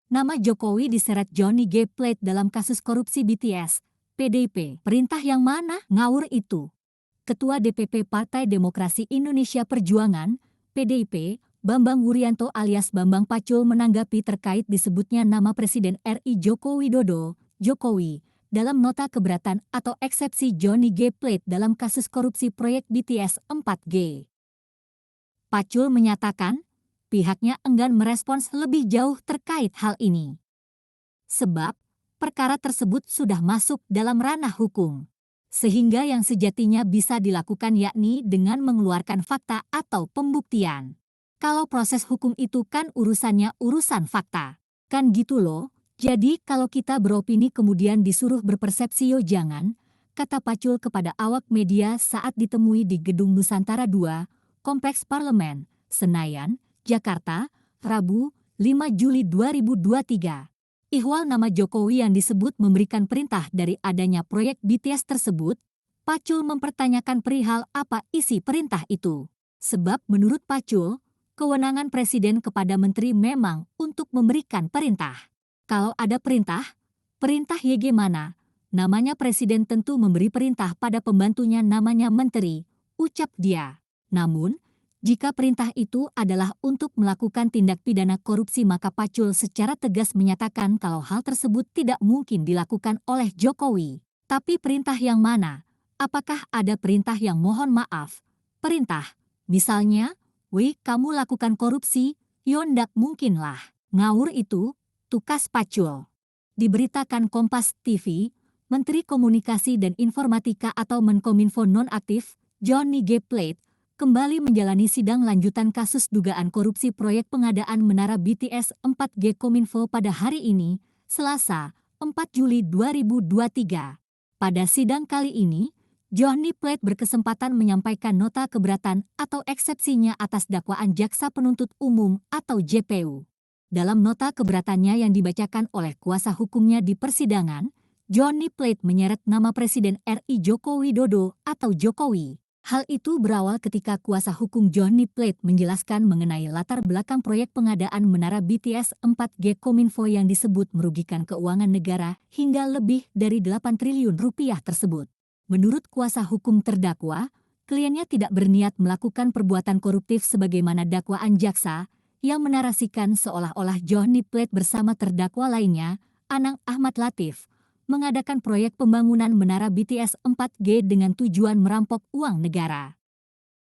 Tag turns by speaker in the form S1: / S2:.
S1: Nama Jokowi diseret Johnny G. Plate dalam kasus korupsi BTS, PDIP. Perintah yang mana? Ngawur itu. Ketua DPP Partai Demokrasi Indonesia Perjuangan, PDIP, Bambang Wuryanto alias Bambang Pacul menanggapi terkait disebutnya nama Presiden RI Joko Widodo, Jokowi, dalam nota keberatan atau eksepsi Johnny G. Plate dalam kasus korupsi proyek BTS 4G. Pacul menyatakan, pihaknya enggan merespons lebih jauh terkait hal ini. Sebab, perkara tersebut sudah masuk dalam ranah hukum. Sehingga yang sejatinya bisa dilakukan yakni dengan mengeluarkan fakta atau pembuktian. Kalau proses hukum itu kan urusannya urusan fakta. Kan gitu loh, jadi kalau kita beropini kemudian disuruh berpersepsi yo jangan, kata Pacul kepada awak media saat ditemui di Gedung Nusantara II, Kompleks Parlemen, Senayan, Jakarta, Rabu, 5 Juli 2023. Ihwal nama Jokowi yang disebut memberikan perintah dari adanya proyek BTS tersebut, Pacul mempertanyakan perihal apa isi perintah itu. Sebab menurut Pacul, kewenangan Presiden kepada Menteri memang untuk memberikan perintah. Kalau ada perintah YG mana? Namanya Presiden tentu memberi perintah pada pembantunya namanya Menteri, ucap dia. Namun, jika perintah itu adalah untuk melakukan tindak pidana korupsi maka Pacul secara tegas menyatakan kalau hal tersebut tidak mungkin dilakukan oleh Jokowi. Tapi perintah yang mana? Apakah ada perintah yang mohon maaf? Perintah, misalnya, "Wih, kamu lakukan korupsi," yo ndak mungkin lah. Ngawur itu, tukas Pacul. Diberitakan Kompas TV, Menteri Komunikasi dan Informatika atau Menkominfo nonaktif, Johnny G. Plate, kembali menjalani sidang lanjutan kasus dugaan korupsi proyek pengadaan menara BTS 4G Kominfo pada hari ini, Selasa, 4 Juli 2023. Pada sidang kali ini, Johnny Plate berkesempatan menyampaikan nota keberatan atau eksepsinya atas dakwaan Jaksa Penuntut Umum atau JPU. Dalam nota keberatannya yang dibacakan oleh kuasa hukumnya di persidangan, Johnny Plate menyeret nama Presiden RI Joko Widodo atau Jokowi. Hal itu berawal ketika kuasa hukum Johnny Plate menjelaskan mengenai latar belakang proyek pengadaan menara BTS 4G Kominfo yang disebut merugikan keuangan negara hingga lebih dari 8 triliun rupiah tersebut. Menurut kuasa hukum terdakwa, kliennya tidak berniat melakukan perbuatan koruptif sebagaimana dakwaan jaksa yang menarasikan seolah-olah Johnny Plate bersama terdakwa lainnya, Anang Ahmad Latif, mengadakan proyek pembangunan menara BTS 4G dengan tujuan merampok uang negara.